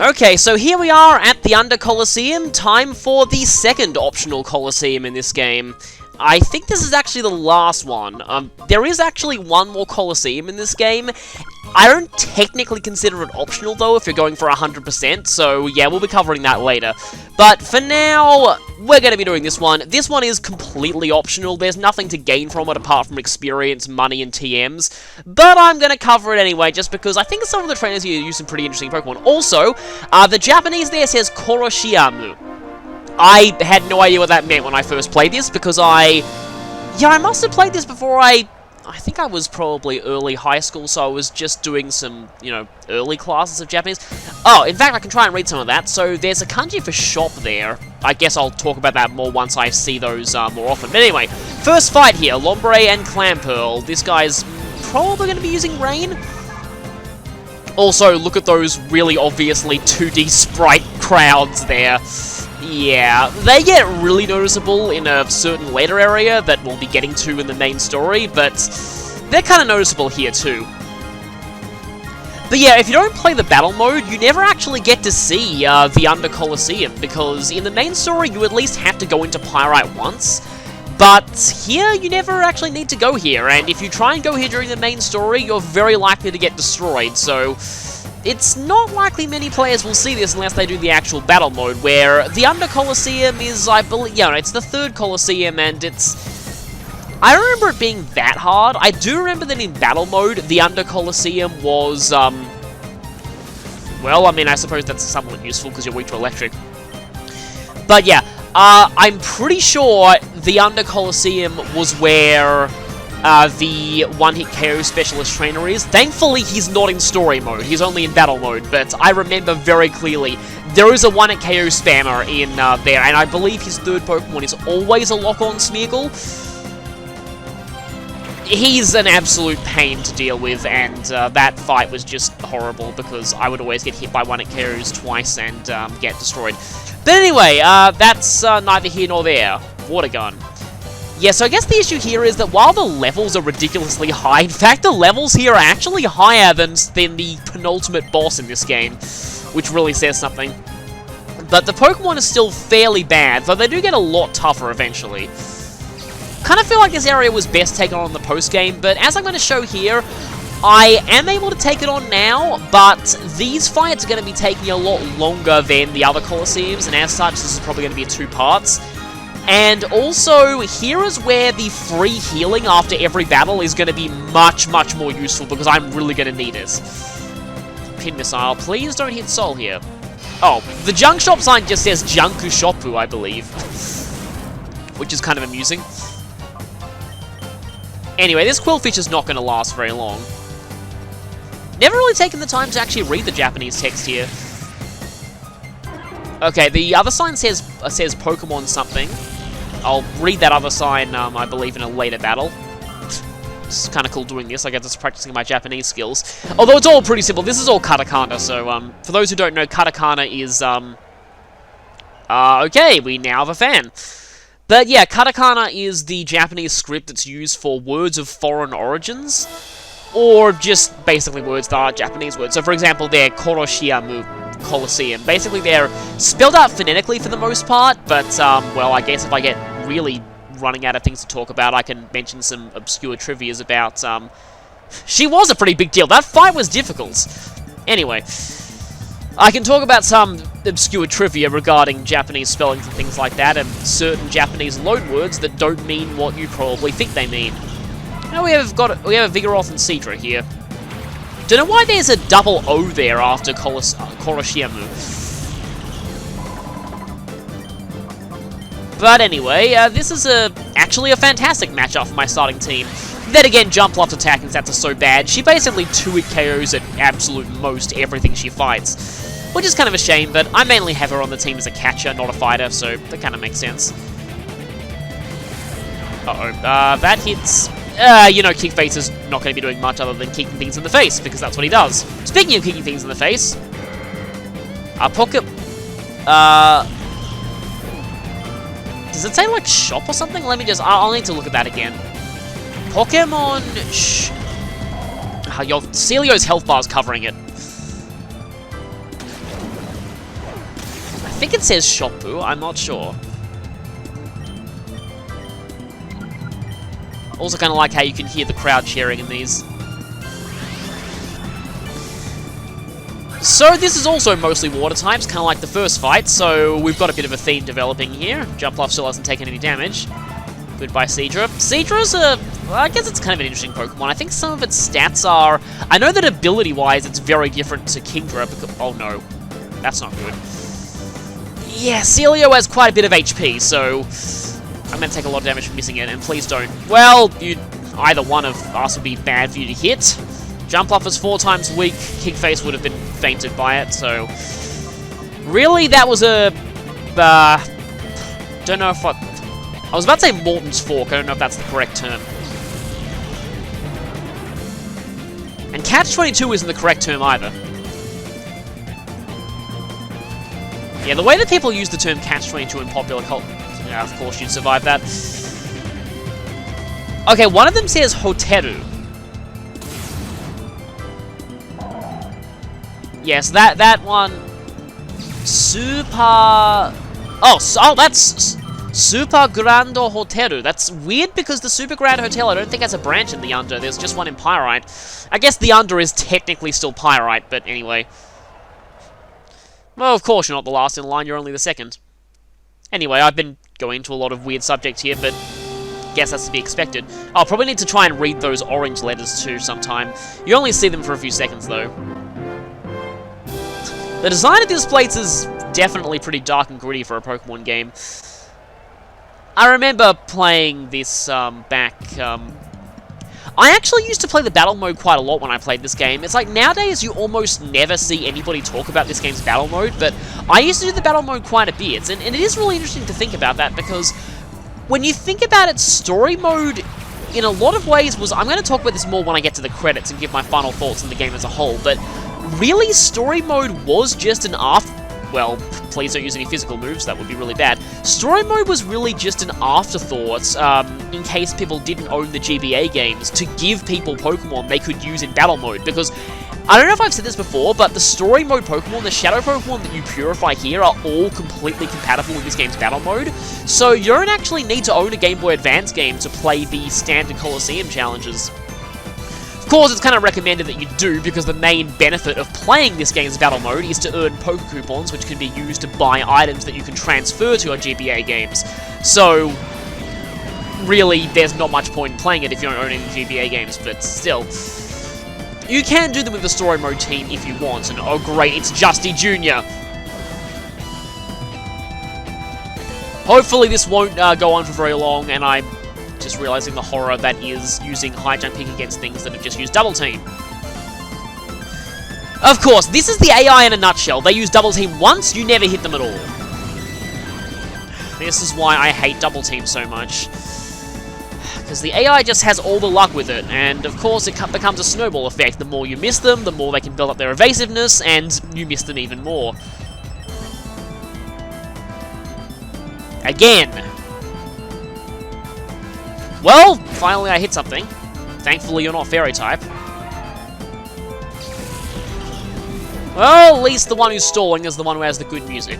Okay, so here we are at the Under Colosseum. Time for the second optional Colosseum in this game. I think this is actually the last one. There is actually one more Colosseum in this game. I don't technically consider it optional, though, if you're going for 100%, so yeah, we'll be covering that later. But for now, we're going to be doing this one. This one is completely optional. There's nothing to gain from it apart from experience, money, and TMs. But I'm going to cover it anyway, just because I think some of the trainers here use some pretty interesting Pokemon. Also, the Japanese there says Colosseum. I had no idea what that meant when I first played this, because I must have played this before I think I was probably early high school, so I was just doing some, early classes of Japanese. Oh, in fact, I can try and read some of that. So there's a kanji for shop there. I guess I'll talk about that more once I see those more often. But anyway, first fight here, Lombre and Clamperl. This guy's probably going to be using Rain. Also, look at those really obviously 2D sprite crowds there. Yeah, they get really noticeable in a certain later area that we'll be getting to in the main story, but they're kind of noticeable here too. But yeah, if you don't play the battle mode, you never actually get to see the Under Colosseum, because in the main story you at least have to go into Pyrite once, but here you never actually need to go here, and if you try and go here during the main story, you're very likely to get destroyed, so it's not likely many players will see this unless they do the actual battle mode, where the Under Colosseum is, I believe, it's the third Colosseum, and I don't remember it being that hard. I do remember that in battle mode, the Under Colosseum was, well, I mean, I suppose that's somewhat useful because you're weak to electric. But yeah, I'm pretty sure the Under Colosseum was where the one-hit KO specialist trainer is. Thankfully, he's not in story mode. He's only in battle mode, but I remember very clearly there is a one-hit KO spammer in there, and I believe his third Pokemon is always a lock-on Smeargle. He's an absolute pain to deal with, and that fight was just horrible because I would always get hit by one-hit KOs twice and get destroyed. But anyway, that's neither here nor there. Water Gun. Yeah, so I guess the issue here is that while the levels are ridiculously high, in fact, the levels here are actually higher than the penultimate boss in this game, which really says something. But the Pokemon is still fairly bad, though they do get a lot tougher eventually. Kind of feel like this area was best taken on in the post-game, but as I'm going to show here, I am able to take it on now, but these fights are going to be taking a lot longer than the other Colosseums, and as such, this is probably going to be in 2 parts. And also, here is where the free healing after every battle is going to be much, much more useful, because I'm really going to need it. Pin Missile, please don't hit Sol here. Oh, the junk shop sign just says Junku Shoppu, I believe. Which is kind of amusing. Anyway, this Quillfish is not going to last very long. Never really taken the time to actually read the Japanese text here. Okay, the other sign says Pokemon something. I'll read that other sign, I believe, in a later battle. It's kind of cool doing this. I guess it's practicing my Japanese skills. Although it's all pretty simple. This is all katakana, so, for those who don't know, katakana is, okay, we now have a fan. But yeah, katakana is the Japanese script that's used for words of foreign origins, or just basically words that are Japanese words. So, for example, they're Colosseum. Basically, they're spelled out phonetically for the most part, but, well, I guess if I get really running out of things to talk about, I can mention some obscure trivias about, she was a pretty big deal. That fight was difficult. Anyway, I can talk about some obscure trivia regarding Japanese spellings and things like that, and certain Japanese loan words that don't mean what you probably think they mean. Now we have a Vigoroth and Seadra here. Don't know why there's a double O there after Colosseum. But anyway, this is actually a fantastic matchup for my starting team. Then again, Jump Loft attacking stats are so bad, she basically 2-hit KOs at absolute most everything she fights. Which is kind of a shame, but I mainly have her on the team as a catcher, not a fighter, so that kind of makes sense. Uh-oh, that hits... Kick Face is not going to be doing much other than kicking things in the face, because that's what he does. Speaking of kicking things in the face... Pocket... Does it say, like, shop or something? Let me just... I'll need to look at that again. Pokemon... Celio's health bar is covering it. think it says Shoppu, I'm not sure. Also kind of like how you can hear the crowd cheering in these. So this is also mostly water types, kind of like the first fight, so we've got a bit of a theme developing here. Jumpluff still hasn't taken any damage. Goodbye, Seadra. Seadra's well, I guess it's kind of an interesting Pokemon. I think some of its stats are... I know that ability-wise it's very different to Kingdra, because... Oh no, that's not good. Yeah, Celio has quite a bit of HP, so... I'm going to take a lot of damage from missing it, and please don't... Well, either one of us would be bad for you to hit. Jumpluff is 4 times weak, Kickface would have been fainted by it, so... Really, that was a... don't know if I was about to say Morton's Fork, I don't know if that's the correct term. And Catch-22 isn't the correct term either. Yeah, the way that people use the term Catch-22 in popular culture... Yeah, of course you'd survive that. Okay, one of them says Hoteru. Yes, that one... Super... Oh, that's... Super Grande Hotel. That's weird because the Super Grand Hotel, I don't think has a branch in the Under. There's just one in Pyrite. I guess the Under is technically still Pyrite, but anyway. Well, of course you're not the last in line, you're only the second. Anyway, I've been going into a lot of weird subjects here, but guess that's to be expected. I'll probably need to try and read those orange letters too sometime. You only see them for a few seconds, though. The design of this place is definitely pretty dark and gritty for a Pokemon game. I remember playing this back... I actually used to play the battle mode quite a lot when I played this game. It's like nowadays you almost never see anybody talk about this game's battle mode, but I used to do the battle mode quite a bit, and it is really interesting to think about that, because when you think about it, story mode, in a lot of ways was... I'm going to talk about this more when I get to the credits and give my final thoughts on the game as a whole, but really, story mode was just an well, please don't use any physical moves, that would be really bad. Story mode was really just an afterthought, in case people didn't own the GBA games, to give people Pokemon they could use in battle mode, because I don't know if I've said this before, but the story mode Pokemon, the Shadow Pokemon that you purify here, are all completely compatible with this game's battle mode, so you don't actually need to own a Game Boy Advance game to play the standard Colosseum challenges. Of course, it's kind of recommended that you do, because the main benefit of playing this game's battle mode is to earn Poke Coupons, which can be used to buy items that you can transfer to your GBA games. So, really, there's not much point in playing it if you don't own any GBA games, but still. You can do them with the story mode team if you want, and oh great, it's Justy Jr. Hopefully this won't go on for very long, and I'm just realizing the horror that is using high jumping against things that have just used Double Team. Of course, this is the AI in a nutshell. They use Double Team once, you never hit them at all. This is why I hate Double Team so much. Because the AI just has all the luck with it, and of course it becomes a snowball effect. The more you miss them, the more they can build up their evasiveness, and you miss them even more. Again. Well, finally I hit something. Thankfully you're not Fairy-type. Well, at least the one who's stalling is the one who has the good music.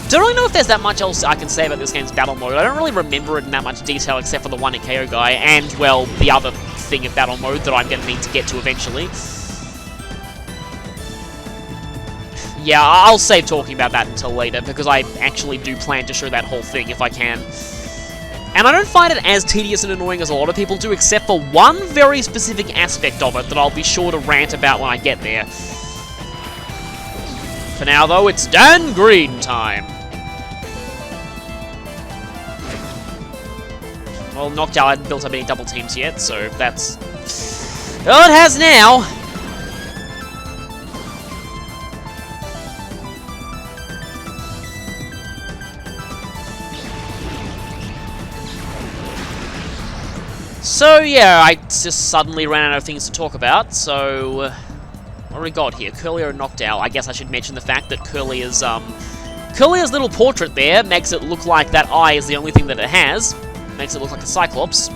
Don't really know if there's that much else I can say about this game's battle mode. I don't really remember it in that much detail except for the one at KO guy, and, well, the other thing of battle mode that I'm going to need to get to eventually. Yeah, I'll save talking about that until later, because I actually do plan to show that whole thing if I can. And I don't find it as tedious and annoying as a lot of people do, except for one very specific aspect of it that I'll be sure to rant about when I get there. For now, though, it's Dan Green time. Well, Noctowl hadn't built up any double teams yet, so that's... Oh, it has now! So, yeah, I just suddenly ran out of things to talk about, so... what do we got here? Curlier and Noctowl. I guess I should mention the fact that Curlier's little portrait there makes it look like that eye is the only thing that it has. Makes it look like a Cyclops.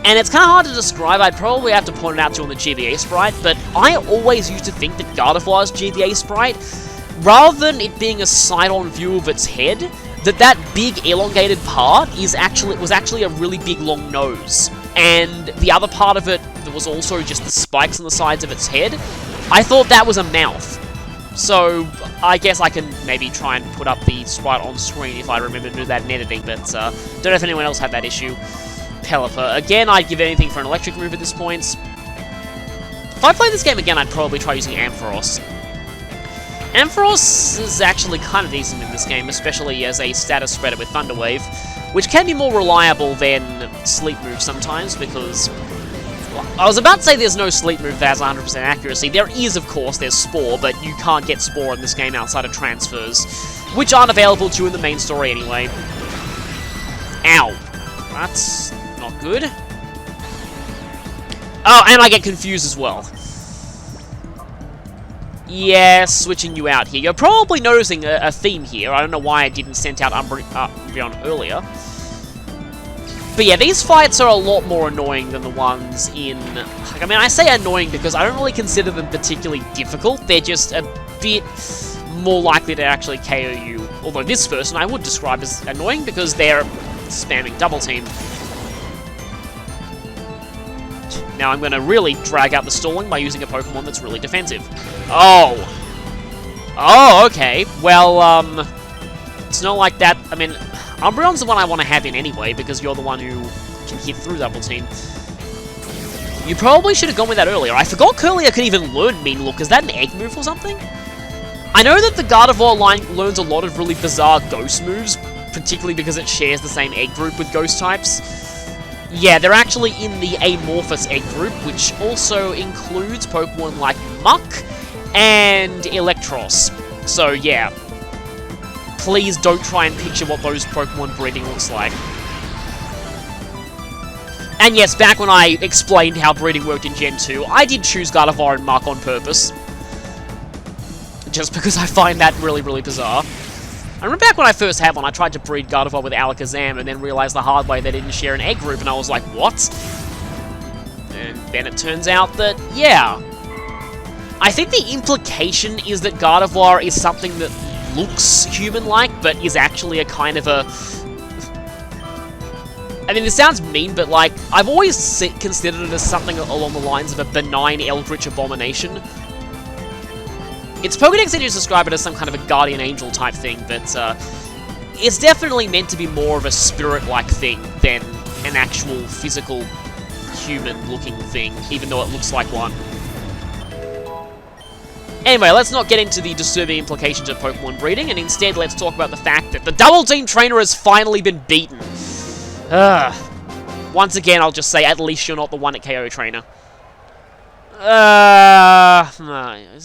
And it's kind of hard to describe. I'd probably have to point it out to you on the GBA sprite, but I always used to think that Gardevoir's GBA sprite, rather than it being a side-on view of its head, that big elongated part was actually a really big long nose. And the other part of it that was also just the spikes on the sides of its head, I thought that was a mouth. So, I guess I can maybe try and put up the sprite on screen if I remember to do that in editing, but don't know if anyone else had that issue. Pelipper. Again, I'd give anything for an electric move at this point. If I play this game again, I'd probably try using Ampharos. Ampharos is actually kind of decent in this game, especially as a status spreader with Thunder Wave, which can be more reliable than Sleep Move sometimes, because... well, I was about to say there's no Sleep Move that has 100% accuracy. There is, of course, there's Spore, but you can't get Spore in this game outside of transfers, which aren't available to you in the main story anyway. Ow. That's not good. Oh, and I get confused as well. Yeah, switching you out here. You're probably noticing a theme here. I don't know why I didn't send out Umbreon earlier. But yeah, these fights are a lot more annoying than the ones in... I mean, I say annoying because I don't really consider them particularly difficult. They're just a bit more likely to actually KO you. Although this person I would describe as annoying because they're spamming Double Team. Now I'm going to really drag out the stalling by using a Pokemon that's really defensive. Oh! Oh, okay. Well, it's not like that. I mean, Umbreon's the one I want to have in anyway, because you're the one who can hit through Double Team. You probably should have gone with that earlier. I forgot Curlier could even learn Mean Look. Is that an egg move or something? I know that the Gardevoir line learns a lot of really bizarre ghost moves, particularly because it shares the same egg group with ghost types. Yeah, they're actually in the Amorphous egg group, which also includes Pokemon like Muck and Electros. So, yeah. Please don't try and picture what those Pokemon breeding looks like. And yes, back when I explained how breeding worked in Gen 2, I did choose Gardevoir and Muck on purpose. Just because I find that really, really bizarre. I remember back when I first had one, I tried to breed Gardevoir with Alakazam and then realized the hard way they didn't share an egg group, and I was like, what? And then it turns out that, yeah. I think the implication is that Gardevoir is something that looks human-like, but is actually a kind of a... I mean, this sounds mean, but like, I've always considered it as something along the lines of a benign eldritch abomination. Its Pokedex editors describe it as some kind of a guardian angel type thing, but it's definitely meant to be more of a spirit-like thing than an actual physical human-looking thing, even though it looks like one. Anyway, let's not get into the disturbing implications of Pokemon breeding, and instead let's talk about the fact that the Double Team Trainer has finally been beaten. Once again, I'll just say, at least you're not the one at KO Trainer. Has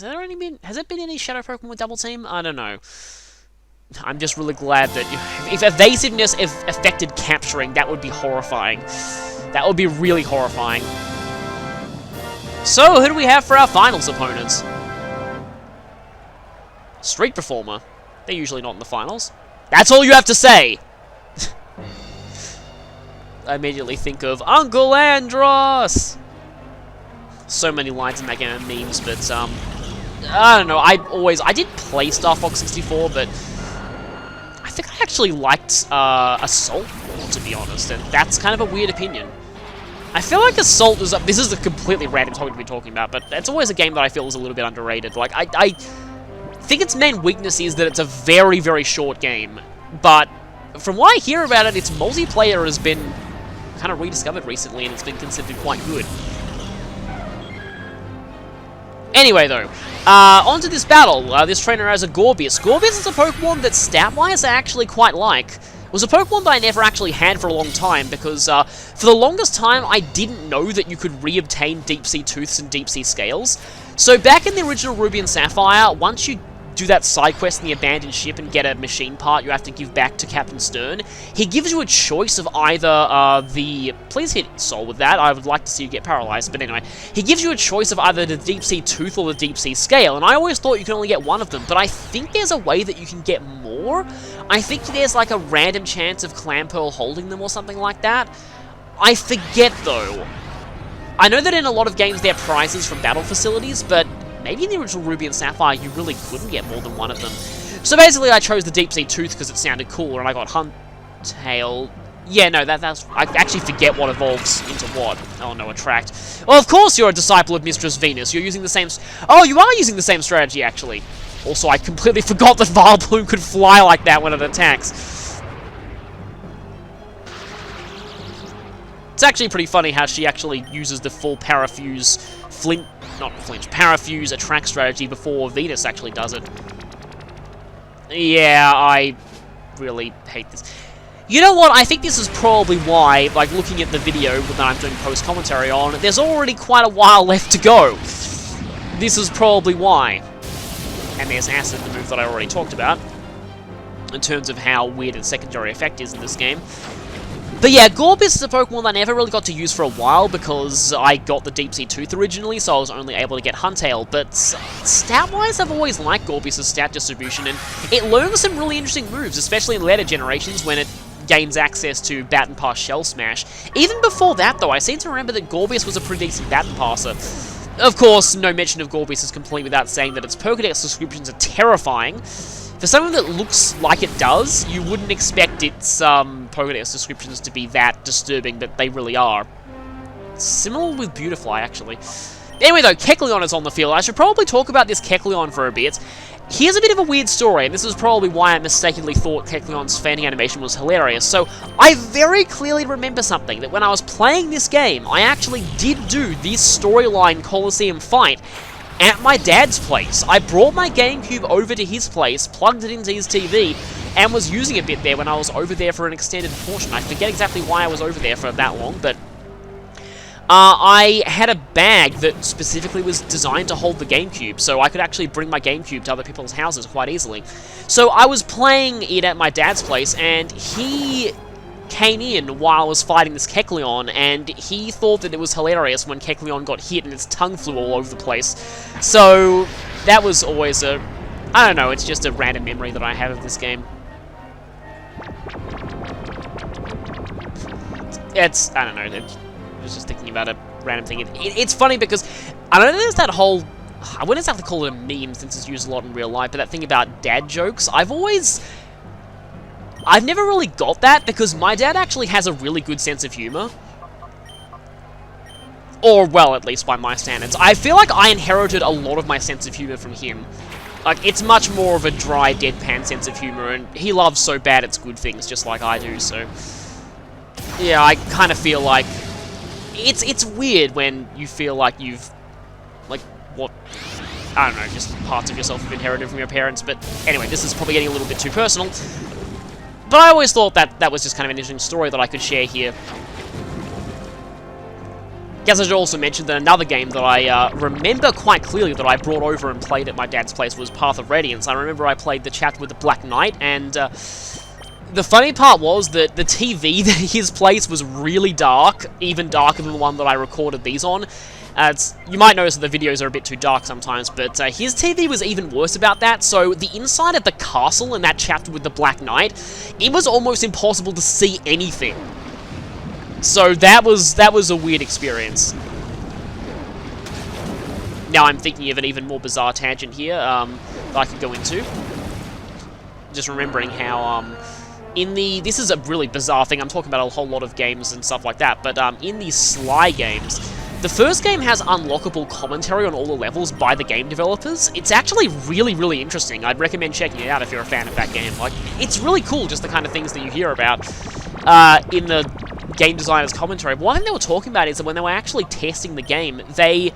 there been any Shadow Pokemon with Double Team? I don't know. I'm just really glad that if evasiveness affected capturing, that would be horrifying. That would be really horrifying. So, who do we have for our finals opponents? Street Performer. They're usually not in the finals. That's all you have to say! I immediately think of Uncle Andros! So many lines in that game and memes, but, I don't know, I did play Star Fox 64, but I think I actually liked, Assault more, to be honest, and that's kind of a weird opinion. I feel like Assault is, this is a completely random topic to be talking about, but it's always a game that I feel is a little bit underrated. Like, I think its main weakness is that it's a very, very short game, but from what I hear about it, its multiplayer has been kind of rediscovered recently, and it's been considered quite good. Anyway, though, onto this battle. This trainer has a Gorbius. Gorbius is a Pokemon that, stat-wise, I actually quite like. It was a Pokemon that I never actually had for a long time, because for the longest time, I didn't know that you could re-obtain Deep Sea Tooths and Deep Sea Scales. So back in the original Ruby and Sapphire, once you do that side quest in the abandoned ship and get a machine part you have to give back to Captain Stern, he gives you a choice of either please hit Soul with that, I would like to see you get paralyzed, but anyway. He gives you a choice of either the Deep Sea Tooth or the Deep Sea Scale, and I always thought you could only get one of them, but I think there's a way that you can get more. I think there's like a random chance of Clamperl holding them or something like that. I forget, though. I know that in a lot of games they're prizes from battle facilities, but maybe in the original Ruby and Sapphire you really couldn't get more than one of them. So basically I chose the Deep Sea Tooth because it sounded cooler, and I got Huntail. Yeah, no, that's... I actually forget what evolves into what. Oh, no, Attract. Well, of course you're a disciple of Mistress Venus. You're using the same... Oh, you are using the same strategy, actually. Also, I completely forgot that Vileplume could fly like that when it attacks. It's actually pretty funny how she actually uses the full Parafuse Parafuse Attract strategy before Venus actually does it. Yeah, I really hate this. You know what, I think this is probably why, like, looking at the video that I'm doing post-commentary on, there's already quite a while left to go. This is probably why. And there's Acid, the move that I already talked about, in terms of how weird its secondary effect is in this game. But yeah, Gorbis is a Pokemon that I never really got to use for a while because I got the Deep Sea Tooth originally, so I was only able to get Huntail. But stat-wise, I've always liked Gorbis' stat distribution, and it learns some really interesting moves, especially in later generations when it gains access to Baton Pass Shell Smash. Even before that, though, I seem to remember that Gorbis was a pretty decent Baton Passer. Of course, no mention of Gorbis is complete without saying that its Pokedex descriptions are terrifying. For something that looks like it does, you wouldn't expect its Pokedex descriptions to be that disturbing, but they really are. Similar with Beautifly, actually. Anyway, though, Kecleon is on the field. I should probably talk about this Kecleon for a bit. Here's a bit of a weird story, and this is probably why I mistakenly thought Kecleon's fanning animation was hilarious. So, I very clearly remember something, that when I was playing this game, I actually did do this storyline Colosseum fight at my dad's place. I brought my GameCube over to his place, plugged it into his TV, and was using a bit there when I was over there for an extended portion. I forget exactly why I was over there for that long, but I had a bag that specifically was designed to hold the GameCube, so I could actually bring my GameCube to other people's houses quite easily. So I was playing it at my dad's place, and he came in while I was fighting this Kecleon, and he thought that it was hilarious when Kecleon got hit and its tongue flew all over the place. So that was always a... I don't know, it's just a random memory that I have of this game. It's... I don't know, I was just thinking about a random thing. It's funny because I don't know, there's that whole... I wouldn't exactly call it a meme since it's used a lot in real life, but that thing about dad jokes, I've never really got that because my dad actually has a really good sense of humor. Or, well, at least by my standards. I feel like I inherited a lot of my sense of humor from him. Like, it's much more of a dry, deadpan sense of humor, and he loves so bad it's good things, just like I do, so... Yeah, I kind of feel like... It's weird when you feel like you've... Like, what... I don't know, just parts of yourself have inherited from your parents, but anyway, this is probably getting a little bit too personal. But I always thought that was just kind of an interesting story that I could share here. Guess I should also mention that another game that I remember quite clearly that I brought over and played at my dad's place was Path of Radiance. I remember I played the chapter with the Black Knight, and the funny part was that the TV at his place was really dark, even darker than the one that I recorded these on. You might notice that the videos are a bit too dark sometimes, but his TV was even worse about that, so the inside of the castle in that chapter with the Black Knight, it was almost impossible to see anything. So that was a weird experience. Now I'm thinking of an even more bizarre tangent here that I could go into. Just remembering how, this is a really bizarre thing, I'm talking about a whole lot of games and stuff like that, but in these Sly games, the first game has unlockable commentary on all the levels by the game developers. It's actually really, really interesting. I'd recommend checking it out if you're a fan of that game. Like, it's really cool, just the kind of things that you hear about in the game designer's commentary. But one thing they were talking about is that when they were actually testing the game, they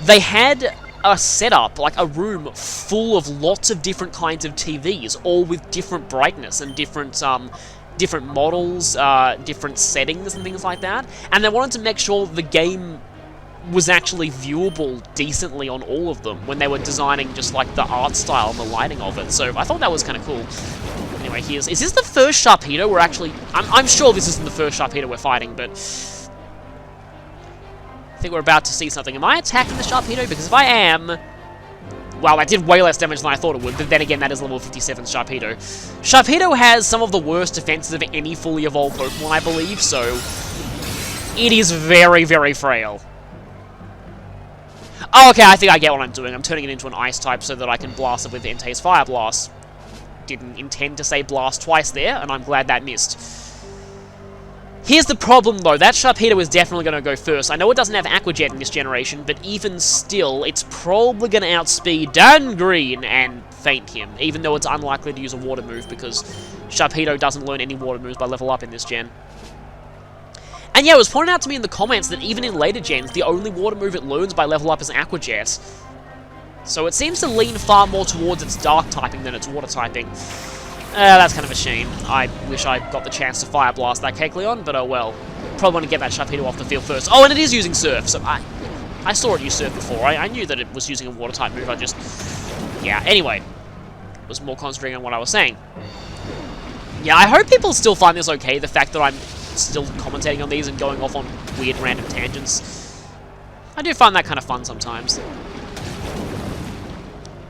had a setup, like a room full of lots of different kinds of TVs, all with different brightness and different models, different settings and things like that. And they wanted to make sure the game was actually viewable decently on all of them when they were designing just like the art style and the lighting of it. So I thought that was kind of cool. Anyway, is this the first Sharpedo we're actually... I'm sure this isn't the first Sharpedo we're fighting, but... I think we're about to see something. Am I attacking the Sharpedo? Because if I am... Wow, that did way less damage than I thought it would, but then again, that is level 57 Sharpedo. Sharpedo has some of the worst defenses of any fully evolved Pokemon, I believe, so... It is very, very frail. Oh, okay, I think I get what I'm doing. I'm turning it into an ice type so that I can blast it with Entei's Fire Blast. Didn't intend to say blast twice there, and I'm glad that missed. Here's the problem, though. That Sharpedo is definitely going to go first. I know it doesn't have Aqua Jet in this generation, but even still, it's probably going to outspeed Dan Green and faint him, even though it's unlikely to use a water move, because Sharpedo doesn't learn any water moves by level up in this gen. And yeah, it was pointed out to me in the comments that even in later gens, the only water move it learns by level up is Aqua Jet. So it seems to lean far more towards its dark typing than its water typing. That's kind of a shame. I wish I got the chance to Fire Blast that Kecleon, but oh well. Probably want to get that Sharpedo off the field first. Oh, and it is using Surf, so I saw it use Surf before. I knew that it was using a water type move, I just... Yeah, anyway. Was more concentrating on what I was saying. Yeah, I hope people still find this okay, the fact that I'm still commentating on these and going off on weird random tangents. I do find that kind of fun sometimes.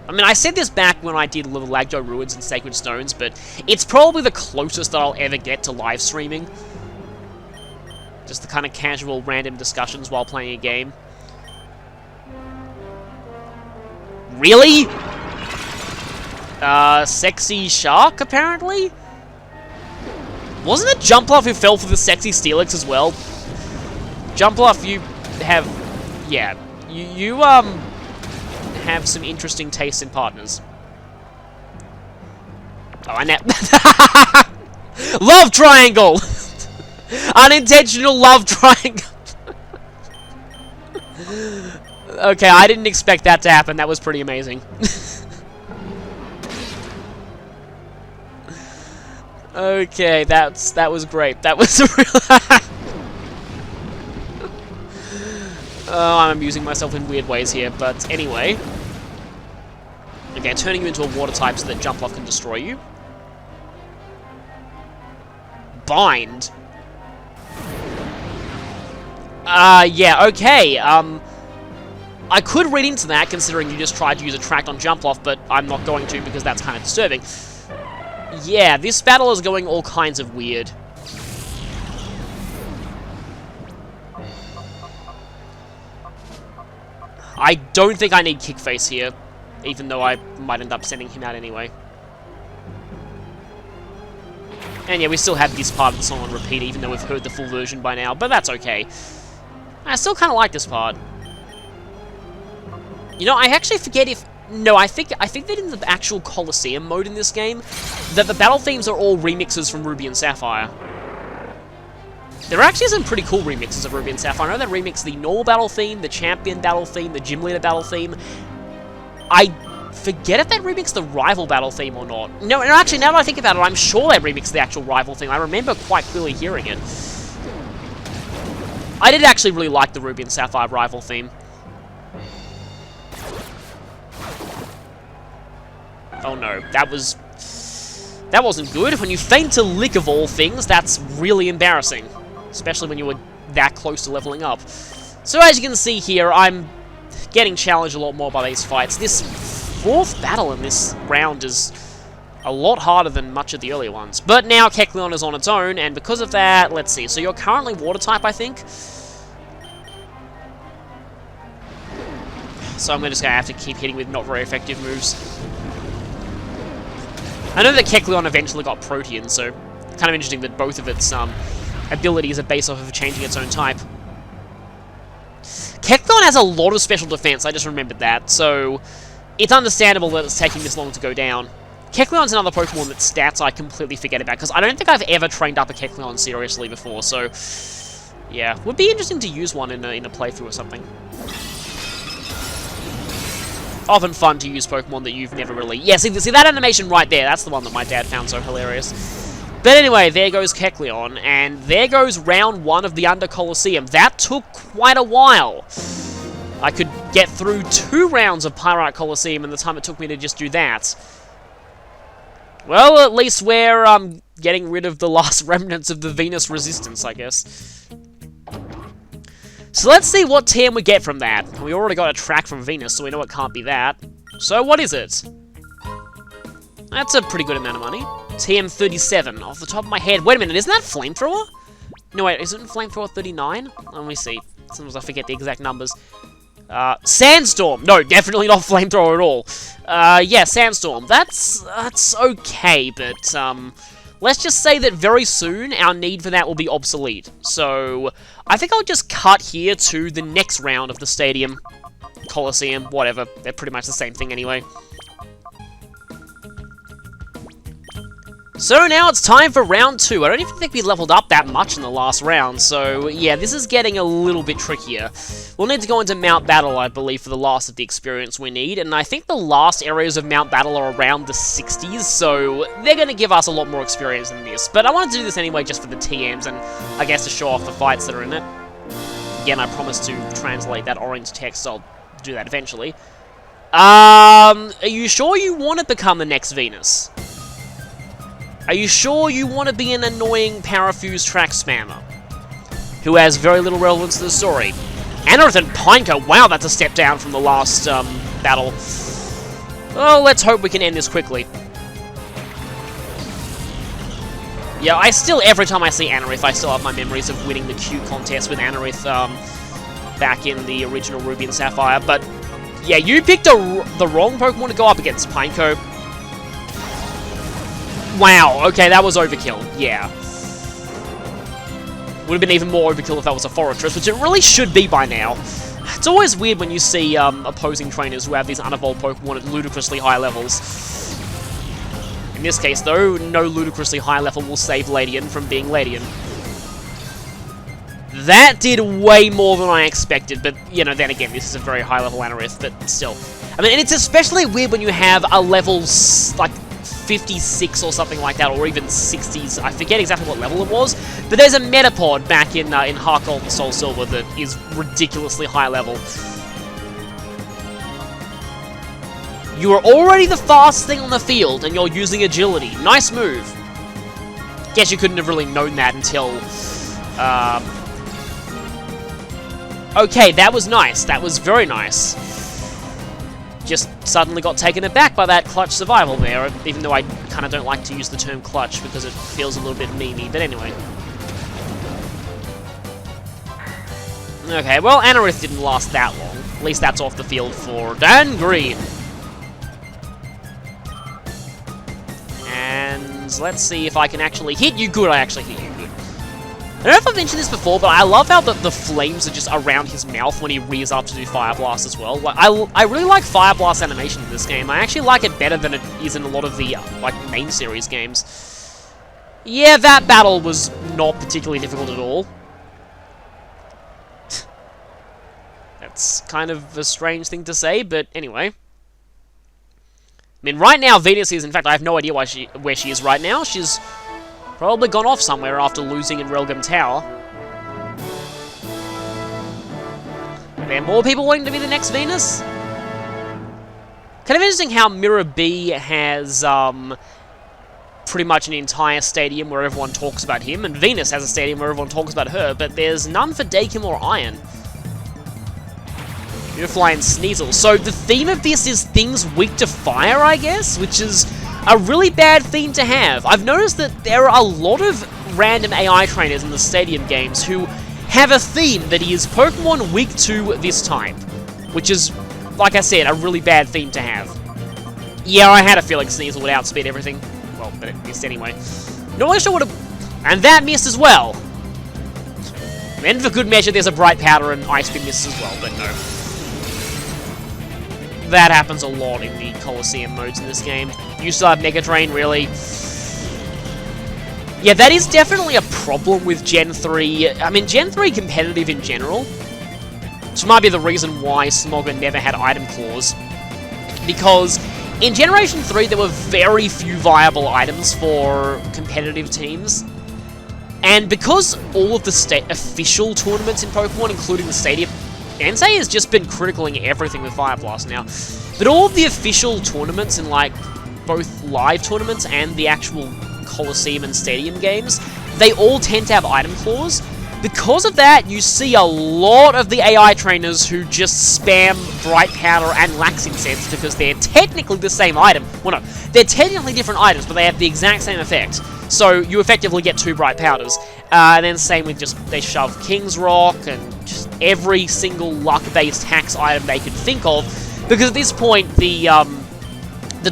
I mean, I said this back when I did Little Lagjo Ruins and Sacred Stones, but it's probably the closest that I'll ever get to live streaming. Just the kind of casual, random discussions while playing a game. Really? Sexy Shark, apparently? Wasn't it Jumpluff who fell for the Sexy Steelix as well? Jumpluff, you have... Yeah. You have some interesting tastes in partners. Oh, I know. Love triangle! Unintentional love triangle. Okay, I didn't expect that to happen. That was pretty amazing. Okay, that was great. That was real. Oh, I'm amusing myself in weird ways here, but anyway. Okay, turning you into a water type so that Jumpluff can destroy you. Bind. Yeah, okay. I could read into that, considering you just tried to use Attract on Jumpluff, but I'm not going to because that's kind of disturbing. Yeah, this battle is going all kinds of weird. I don't think I need Kick Face here, even though I might end up sending him out anyway. And yeah, we still have this part of the song on repeat, even though we've heard the full version by now, but that's okay. I still kind of like this part. You know, I actually forget if... No, I think that in the actual Colosseum mode in this game, that the battle themes are all remixes from Ruby and Sapphire. There are actually some pretty cool remixes of Ruby and Sapphire. I know they remix the normal battle theme, the champion battle theme, the gym leader battle theme. I forget if they remixed the rival battle theme or not. No, actually, now that I think about it, I'm sure they remixed the actual rival theme. I remember quite clearly hearing it. I did actually really like the Ruby and Sapphire rival theme. Oh no, that wasn't good. When you faint to Lick of all things, that's really embarrassing. Especially when you were that close to leveling up. So as you can see here, I'm getting challenged a lot more by these fights. This fourth battle in this round is a lot harder than much of the earlier ones. But now Kecleon is on its own, and because of that, let's see. So you're currently water type, I think. So I'm just going to have to keep hitting with not very effective moves. I know that Kecleon eventually got Protean, so kind of interesting that both of its abilities are based off of changing its own type. Kecleon has a lot of special defense, I just remembered that, so it's understandable that it's taking this long to go down. Kecleon's another Pokemon that stats I completely forget about, because I don't think I've ever trained up a Kecleon seriously before, so yeah, would be interesting to use one in a playthrough or something. Often fun to use Pokemon that you've never really... Yeah, see that animation right there? That's the one that my dad found so hilarious. But anyway, there goes Kecleon, and there goes round 1 of the Under Colosseum. That took quite a while. I could get through 2 rounds of Pyrite Colosseum in the time it took me to just do that. Well, at least we're getting rid of the last remnants of the Venus Resistance, I guess. So let's see what TM we get from that. We already got a track from Venus, so we know it can't be that. So what is it? That's a pretty good amount of money. TM 37, off the top of my head. Wait a minute, isn't that Flamethrower? No, wait, is it in Flamethrower 39? Let me see. Sometimes I forget the exact numbers. Sandstorm! No, definitely not Flamethrower at all. Yeah, Sandstorm. That's okay, but, let's just say that very soon, our need for that will be obsolete. So, I think I'll just cut here to the next round of the stadium. Colosseum, whatever. They're pretty much the same thing anyway. So now it's time for round 2. I don't even think we leveled up that much in the last round, so yeah, this is getting a little bit trickier. We'll need to go into Mount Battle, I believe, for the last of the experience we need, and I think the last areas of Mount Battle are around the 60s, so they're going to give us a lot more experience than this. But I wanted to do this anyway just for the TMs, and I guess to show off the fights that are in it. Again, I promised to translate that orange text, so I'll do that eventually. Are you sure you want to become the next Venus? Are you sure you want to be an annoying Parafuse track spammer who has very little relevance to the story? Anorith and Pineco, wow, that's a step down from the last battle. Well, let's hope we can end this quickly. Yeah, every time I see Anorith, I still have my memories of winning the Q contest with Anorith back in the original Ruby and Sapphire. But yeah, you picked the wrong Pokemon to go up against, Pineco. Wow, okay, that was overkill, yeah. Would have been even more overkill if that was a Fortress, which it really should be by now. It's always weird when you see opposing trainers who have these unevolved Pokemon at ludicrously high levels. In this case, though, no ludicrously high level will save Ladian from being Ladian. That did way more than I expected, but, you know, then again, this is a very high level Anorith, but still. I mean, and it's especially weird when you have a level, like, 56 or something like that, or even 60s. I forget exactly what level it was, but there's a Metapod back in Heart Gold and Soul Silver that is ridiculously high level. You are already the fastest thing on the field, and you're using agility. Nice move. Guess you couldn't have really known that until... Okay, that was nice. That was very nice. Just suddenly got taken aback by that clutch survival there, even though I kind of don't like to use the term clutch because it feels a little bit memey, but anyway. Okay, well, Anorith didn't last that long. At least that's off the field for Dan Green. And let's see if I can actually hit you good. I actually hit you good. I don't know if I've mentioned this before, but I love how the flames are just around his mouth when he rears up to do Fire Blast as well. Like, I really like Fire Blast animation in this game. I actually like it better than it is in a lot of the, like, main series games. Yeah, that battle was not particularly difficult at all. That's kind of a strange thing to say, but anyway. I mean, right now, Venus is, in fact, I have no idea where she is right now. She's probably gone off somewhere after losing in Relgam Tower. Are there more people wanting to be the next Venus? Kind of interesting how Mirror B has pretty much an entire stadium where everyone talks about him, and Venus has a stadium where everyone talks about her, but there's none for Dakim or Iron. Beautifly and Sneasel. So the theme of this is things weak to fire, I guess, which is a really bad theme to have. I've noticed that there are a lot of random AI trainers in the Stadium games who have a theme that is Pokemon weak to this type, which is, like I said, a really bad theme to have. Yeah, I had a feeling Sneasel would outspeed everything. Well, but it missed anyway. Not really sure what and that missed as well. And for good measure, there's a Bright Powder and Ice Beam misses as well, but no. That happens a lot in the Colosseum modes in this game. You still have Mega Drain, really. Yeah, that is definitely a problem with Gen 3. I mean, Gen 3 competitive in general, which might be the reason why Smogger never had item claws. Because in Generation 3, there were very few viable items for competitive teams. And because all of the official tournaments in Pokemon, including the Stadium, Ansei has just been criticaling everything with Fire Blast now. But all of the official tournaments in, like, both live tournaments and the actual Colosseum and Stadium games, they all tend to have item claws. Because of that, you see a lot of the AI trainers who just spam Bright Powder and Lax Incense because they're technically the same item. Well, no, they're technically different items, but they have the exact same effect. So you effectively get 2 Bright Powders. And then same with just, they shove King's Rock and just every single luck-based hacks item they could think of. Because at this point, the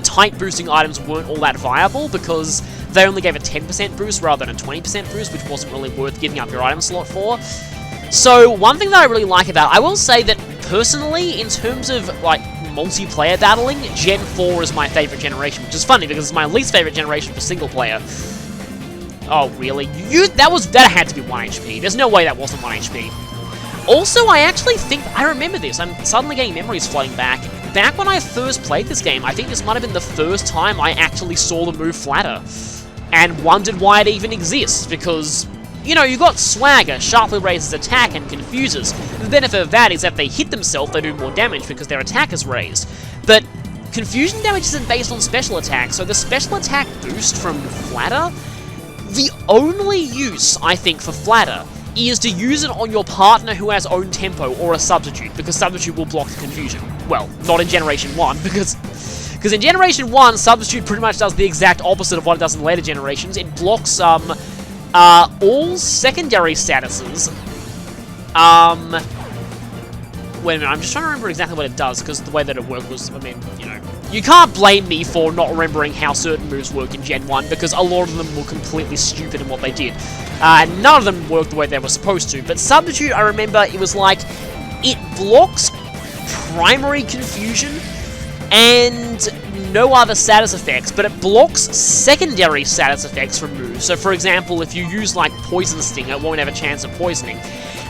type boosting items weren't all that viable because they only gave a 10% boost rather than a 20% boost, which wasn't really worth giving up your item slot for. So, one thing that I really like about it, I will say that personally, in terms of, like, multiplayer battling, Gen 4 is my favorite generation, which is funny because it's my least favorite generation for single player. Oh, really? That had to be 1 HP. There's no way that wasn't 1 HP. Also, I actually think, I remember this, I'm suddenly getting memories flooding back. Back when I first played this game, I think this might have been the first time I actually saw the move Flatter, and wondered why it even exists, because, you know, you got Swagger, sharply raises attack and confuses. The benefit of that is that if they hit themselves, they do more damage because their attack is raised. But confusion damage isn't based on special attack, so the special attack boost from Flatter, the only use, I think, for Flatter is to use it on your partner who has own tempo or a substitute, because substitute will block the confusion. Well, not in Generation 1, because in Generation 1, substitute pretty much does the exact opposite of what it does in later generations. It blocks all secondary statuses. Wait a minute, I'm just trying to remember exactly what it does, because the way that it worked was, I mean, you know, you can't blame me for not remembering how certain moves work in Gen 1, because a lot of them were completely stupid in what they did. And none of them worked the way they were supposed to. But Substitute, I remember, it was like, it blocks primary confusion and no other status effects, but it blocks secondary status effects from moves. So, for example, if you use, like, Poison Sting, it won't have a chance of poisoning.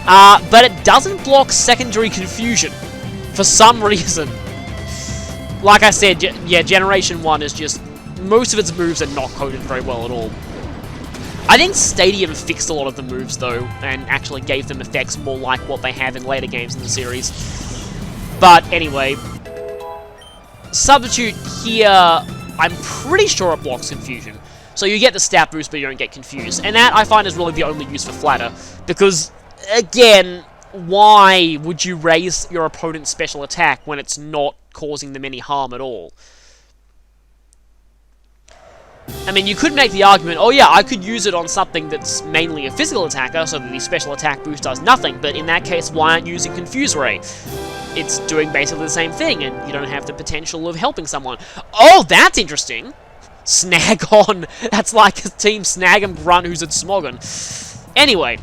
But it doesn't block secondary confusion, for some reason. Like I said, yeah, Generation 1 is just, most of its moves are not coded very well at all. I think Stadium fixed a lot of the moves, though, and actually gave them effects more like what they have in later games in the series. But anyway, Substitute here, I'm pretty sure it blocks confusion. So you get the stat boost, but you don't get confused. And that, I find, is really the only use for Flatter, because, again, why would you raise your opponent's special attack when it's not causing them any harm at all? I mean, you could make the argument, oh yeah, I could use it on something that's mainly a physical attacker, so that the special attack boost does nothing, but in that case, why aren't you using Confuse Ray? It's doing basically the same thing, and you don't have the potential of helping someone. Oh, that's interesting! Snag on! That's like a Team Snag and Grunt who's at Smogon. Anyway,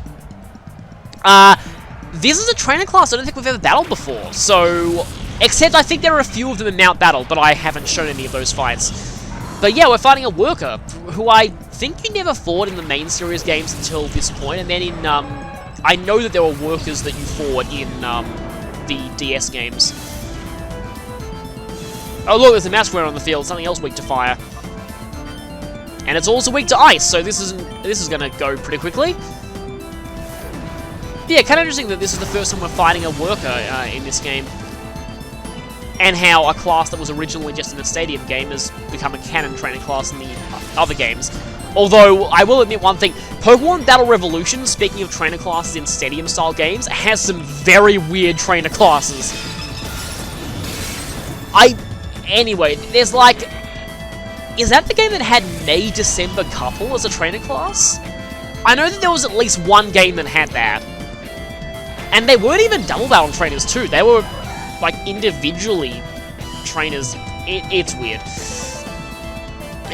this is a trainer class I don't think we've ever battled before, so... Except I think there are a few of them in Mount Battle, but I haven't shown any of those fights. But yeah, we're fighting a worker, who I think you never fought in the main series games until this point, and then in, I know that there were workers that you fought in, the DS games. Oh look, there's a Massacre on the field, something else weak to fire. And it's also weak to ice, so this is gonna go pretty quickly. Yeah, kind of interesting that this is the first time we're fighting a worker, in this game. And how a class that was originally just in a Stadium game has become a canon training class in the other games. Although, I will admit one thing, Pokemon Battle Revolution, speaking of trainer classes in Stadium-style games, has some very weird trainer classes. Anyway, there's like... Is that the game that had May-December Couple as a trainer class? I know that there was at least one game that had that. And they weren't even double battle trainers too, they were... like, individually trainers. It's weird.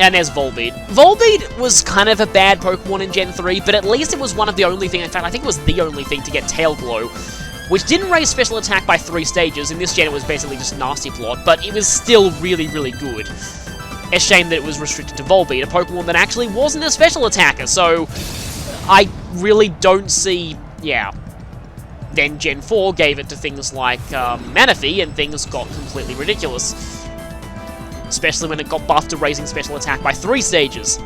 And there's Volbeat. Volbeat was kind of a bad Pokemon in Gen 3, but at least it was one of the only thing, in fact, I think it was the only thing to get Tail Glow, which didn't raise special attack by 3 stages. In this gen, it was basically just Nasty Plot, but it was still really, really good. A shame that it was restricted to Volbeat, a Pokemon that actually wasn't a special attacker, so I really don't see, yeah. Then Gen 4 gave it to things like Manaphy, and things got completely ridiculous. Especially when it got buffed to raising special attack by 3 stages.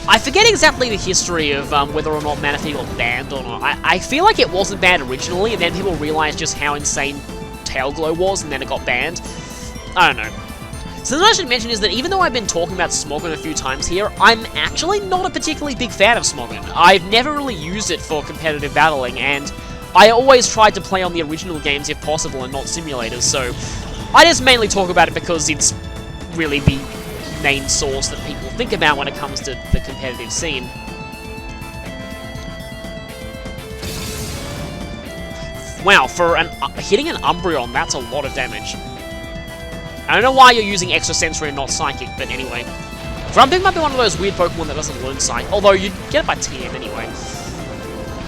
I forget exactly the history of whether or not Manaphy got banned or not. I feel like it wasn't banned originally, and then people realized just how insane Tail Glow was, and then it got banned. I don't know. Something I should mention is that even though I've been talking about Smogon a few times here, I'm actually not a particularly big fan of Smogon. I've never really used it for competitive battling, and I always tried to play on the original games if possible and not simulators, so I just mainly talk about it because it's really the main source that people think about when it comes to the competitive scene. Wow, for hitting an Umbreon, that's a lot of damage. I don't know why you're using Extrasensory and not Psychic, but anyway. Grumpig might be one of those weird Pokemon that doesn't learn Psychic, although you'd get it by TM anyway.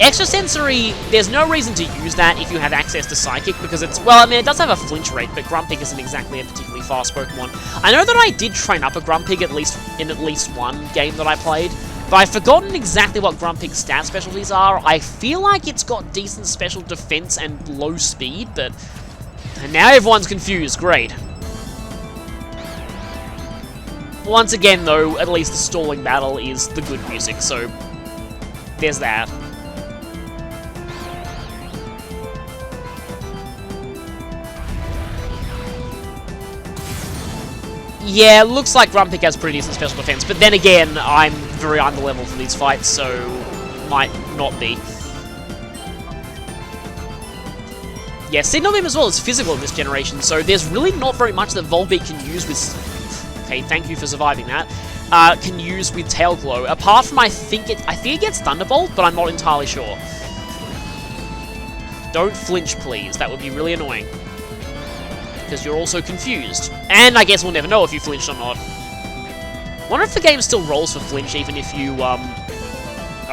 Extrasensory, there's no reason to use that if you have access to Psychic, because it's, well, I mean, it does have a flinch rate, but Grumpig isn't exactly a particularly fast Pokemon. I know that I did train up a Grumpig in at least one game that I played, but I've forgotten exactly what Grumpig's stat specialties are. I feel like it's got decent special defense and low speed, but and now everyone's confused. Great. Once again, though, at least the stalling battle is the good music, so there's that. Yeah, looks like Grumpig has pretty decent special defense, but then again, I'm very underleveled for these fights, so might not be. Yeah, Signal Beam as well is physical in this generation, so there's really not very much that Volbeat can use with... Okay, thank you for surviving that. Can use with Tail Glow. Apart from, I think it gets Thunderbolt, but I'm not entirely sure. Don't flinch, please. That would be really annoying. Because you're also confused. And I guess we'll never know if you flinched or not. Wonder if the game still rolls for flinch, even if you,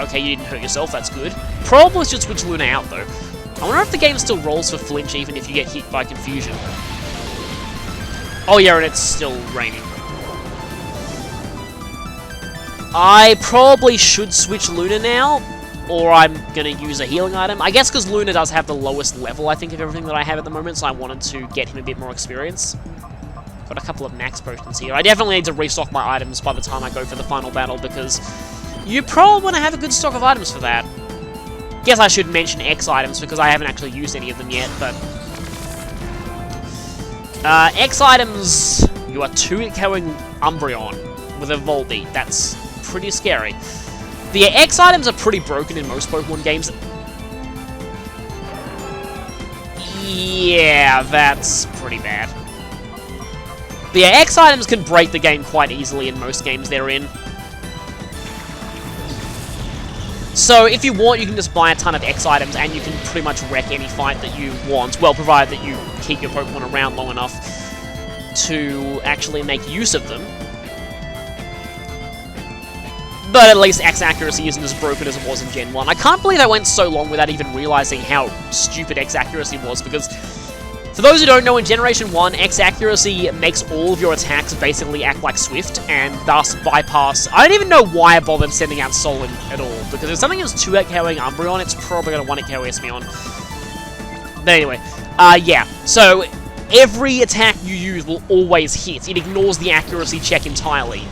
okay, you didn't hurt yourself, that's good. Probably should switch Luna out, though. I wonder if the game still rolls for flinch, even if you get hit by confusion. Oh yeah, and it's still raining. I probably should switch Luna now, or I'm going to use a healing item. I guess because Luna does have the lowest level, I think, of everything that I have at the moment, so I wanted to get him a bit more experience. Got a couple of max potions here. I definitely need to restock my items by the time I go for the final battle, because you probably want to have a good stock of items for that. Guess I should mention X items, because I haven't actually used any of them yet, but... X items... You are 2-KOing Umbreon with a Volbeat. That's pretty scary. The X items are pretty broken in most Pokemon games. Yeah, that's pretty bad. But yeah, X items can break the game quite easily in most games they're in. So if you want, you can just buy a ton of X items and you can pretty much wreck any fight that you want, well, provided that you keep your Pokemon around long enough to actually make use of them. But at least X accuracy isn't as broken as it was in Gen 1. I can't believe I went so long without even realizing how stupid X accuracy was, because for those who don't know, in Generation 1, X accuracy makes all of your attacks basically act like Swift, and thus bypass... I don't even know why I bothered sending out Solon at all, because if something is 2-KOing Umbreon, it's probably going to 1-KO Espeon. But anyway, yeah, so every attack you use will always hit. It ignores the accuracy check entirely.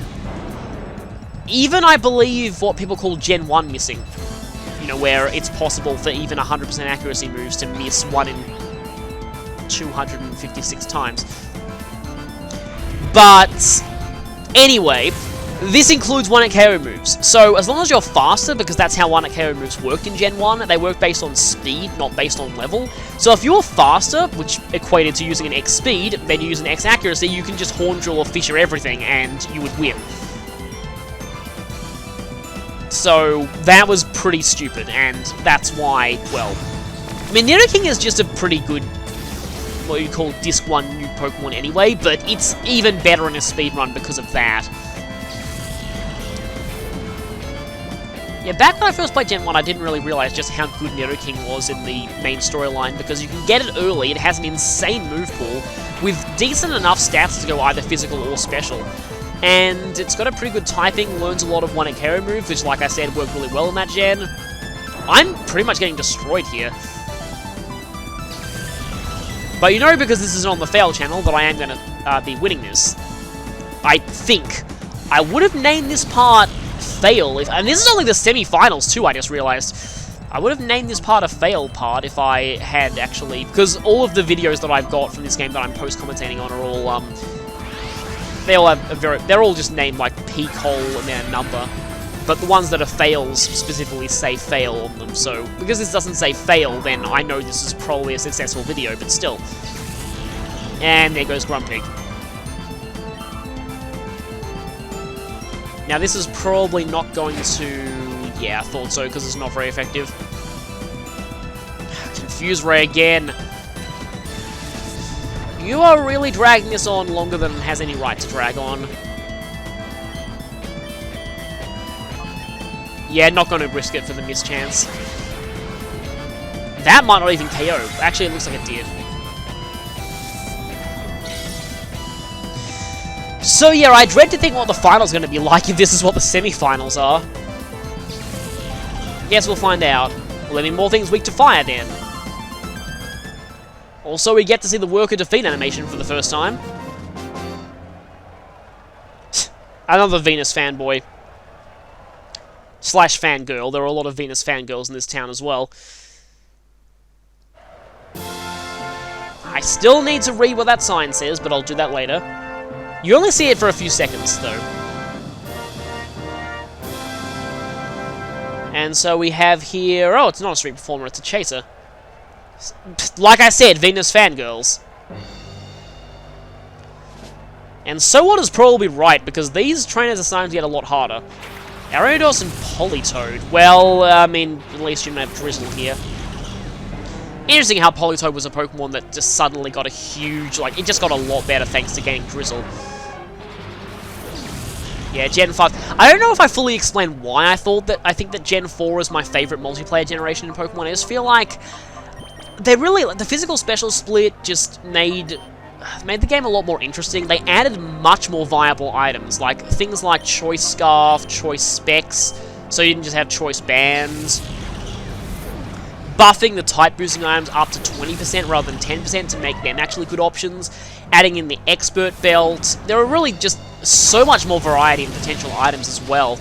Even, I believe, what people call Gen 1 missing. You know, where it's possible for even 100% accuracy moves to miss 1 in 256 times. But, anyway, this includes 1-KO moves. So, as long as you're faster, because that's how 1-KO moves worked in Gen 1, they work based on speed, not based on level. So if you're faster, which equated to using an X speed, then you use an X accuracy, you can just Horn Drill or Fissure everything, and you would win. So, that was pretty stupid, and that's why, well... I mean, Nidoking is just a pretty good, what you call Disc 1 new Pokemon anyway, but it's even better in a speedrun because of that. Yeah, back when I first played Gen 1, I didn't really realize just how good Nidoking was in the main storyline, because you can get it early, it has an insane move pool, with decent enough stats to go either physical or special. And it's got a pretty good typing, learns a lot of 1-KO moves, which, like I said, work really well in that gen. I'm pretty much getting destroyed here. But you know, because this is on the fail channel, that I am going to be winning this. I think. I would have named this part fail, if, and this is only the semi-finals too, I just realized. I would have named this part a fail part if I had actually, because all of the videos that I've got from this game that I'm post-commentating on are all, they all have they're all just named like peak hole and then a number. But the ones that are fails specifically say fail on them, so because this doesn't say fail, then I know this is probably a successful video, but still. And there goes Grumpig. Now, this is probably not going to... Yeah, I thought so, because it's not very effective. Confuse Ray again. You are really dragging this on longer than it has any right to drag on. Yeah, not going to risk it for the mischance. That might not even KO. Actually, it looks like it did. So yeah, I dread to think what the final's going to be like if this is what the semi-finals are. Guess we'll find out. Will there be more things weak to fire then? Also, we get to see the worker defeat animation for the first time. Another Venus fanboy. Slash fangirl. There are a lot of Venus fangirls in this town as well. I still need to read what that sign says, but I'll do that later. You only see it for a few seconds, though. And so we have here... Oh, it's not a street performer, it's a chaser. Like I said, Venus fangirls. And Sowot is probably right, because these trainers are starting to get a lot harder. Ariados and Politoed. Well, I mean, at least you don't have Drizzle here. Interesting how Politoed was a Pokemon that just suddenly got a huge... Like, it just got a lot better thanks to getting Drizzle. Yeah, Gen 5. I don't know if I fully explained why I think that Gen 4 is my favorite multiplayer generation in Pokemon. I just feel like... They really, like, the physical special split just made the game a lot more interesting. They added much more viable items, like things like Choice Scarf, Choice Specs, so you didn't just have Choice Bands. Buffing the type boosting items up to 20% rather than 10% to make them actually good options. Adding in the Expert Belt. There are really just so much more variety in potential items as well.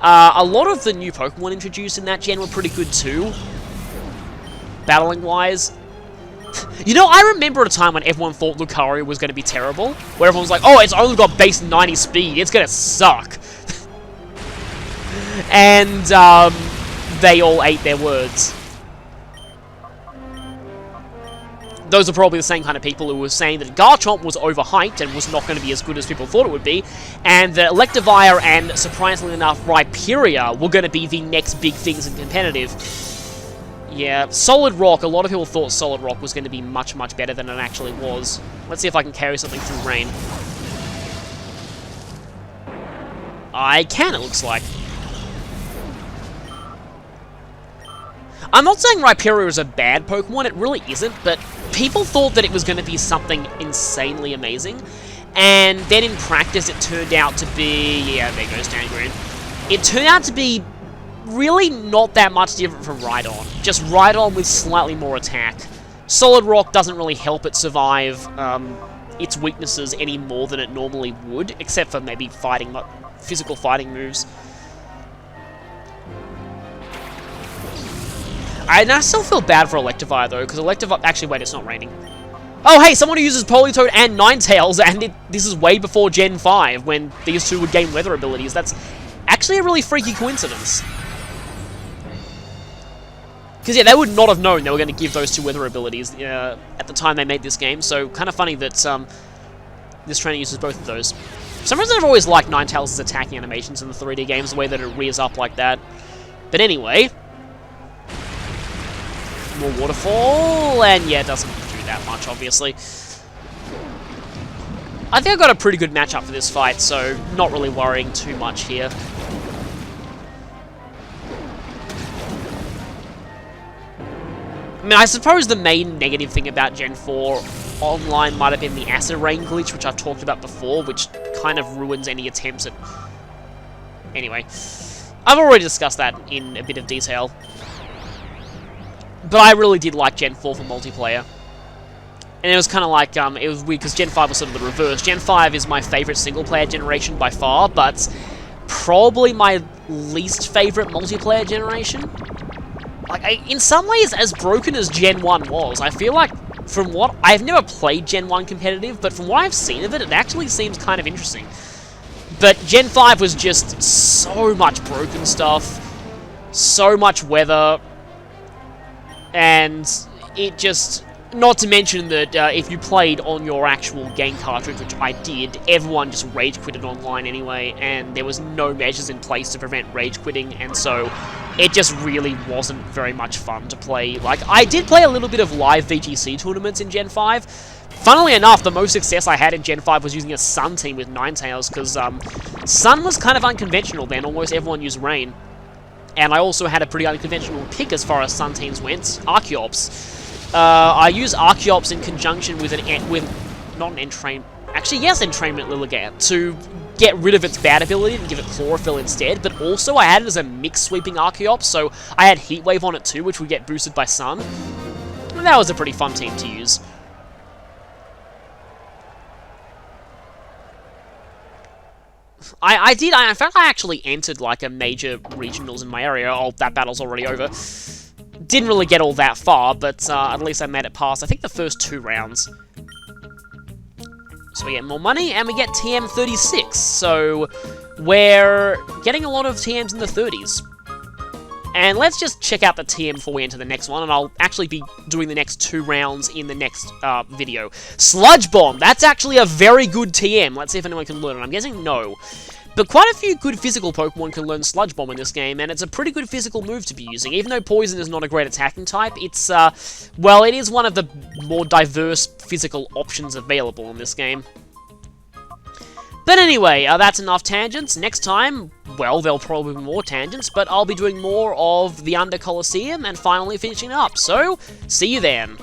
A lot of the new Pokemon introduced in that gen were pretty good too. Battling-wise. You know, I remember at a time when everyone thought Lucario was going to be terrible. Where everyone was like, oh, it's only got base 90 speed. It's going to suck. And, they all ate their words. Those are probably the same kind of people who were saying that Garchomp was overhyped and was not going to be as good as people thought it would be. And that Electivire and, surprisingly enough, Rhyperior were going to be the next big things in competitive. Yeah, Solid Rock, a lot of people thought Solid Rock was going to be much, much better than it actually was. Let's see if I can carry something through rain. I can, it looks like. I'm not saying Rhyperior is a bad Pokemon, it really isn't, but people thought that it was going to be something insanely amazing. And then in practice it turned out to be... Yeah, there goes Dangreen. It turned out to be... really not that much different from Rhydon. Just Rhydon with slightly more attack. Solid Rock doesn't really help it survive its weaknesses any more than it normally would, except for maybe fighting, physical fighting moves. And I still feel bad for Electivire though, because Electivire... Actually, wait, it's not raining. Oh, hey, someone who uses Politoed and Ninetales, and this is way before Gen 5, when these two would gain weather abilities. That's actually a really freaky coincidence. Because, yeah, they would not have known they were going to give those two weather abilities at the time they made this game, so kind of funny that this trainer uses both of those. For some reason I've always liked Ninetales' attacking animations in the 3D games, the way that it rears up like that. But anyway... More waterfall, and yeah, it doesn't do that much, obviously. I think I got a pretty good matchup for this fight, so not really worrying too much here. I mean, I suppose the main negative thing about Gen 4 online might have been the Acid Rain glitch, which I've talked about before, which kind of ruins any attempts at... Anyway, I've already discussed that in a bit of detail. But I really did like Gen 4 for multiplayer. And it was kind of like, it was weird, because Gen 5 was sort of the reverse. Gen 5 is my favourite single-player generation by far, but probably my least favourite multiplayer generation. Like, in some ways, as broken as Gen 1 was, I feel like, from what... I've never played Gen 1 competitive, but from what I've seen of it, it actually seems kind of interesting. But Gen 5 was just so much broken stuff, so much weather, and it just... Not to mention that if you played on your actual game cartridge, which I did, everyone just rage quitted online anyway, and there was no measures in place to prevent rage quitting, and so it just really wasn't very much fun to play. Like, I did play a little bit of live VGC tournaments in Gen 5. Funnily enough, the most success I had in Gen 5 was using a Sun team with Ninetales, because Sun was kind of unconventional then. Almost everyone used Rain. And I also had a pretty unconventional pick as far as Sun teams went, Archeops. I use Archeops in conjunction with not an Entrainment, actually yes, Entrainment Lilligant, to get rid of its bad ability and give it Chlorophyll instead, but also I had it as a mixed sweeping Archeops, so I had Heatwave on it too, which would get boosted by Sun. And that was a pretty fun team to use. In fact, I actually entered like a major regionals in my area. Oh, that battle's already over. Didn't really get all that far, but at least I made it past, I think, the first 2 rounds. So we get more money, and we get TM36, so we're getting a lot of TMs in the 30s. And let's just check out the TM before we enter the next one, and I'll actually be doing the next 2 rounds in the next video. Sludge Bomb! That's actually a very good TM. Let's see if anyone can learn it. I'm guessing no. But quite a few good physical Pokemon can learn Sludge Bomb in this game, and it's a pretty good physical move to be using. Even though Poison is not a great attacking type, it's, well, it is one of the more diverse physical options available in this game. But anyway, that's enough tangents. Next time, well, there'll probably be more tangents, but I'll be doing more of the Under Colosseum and finally finishing up. So, see you then.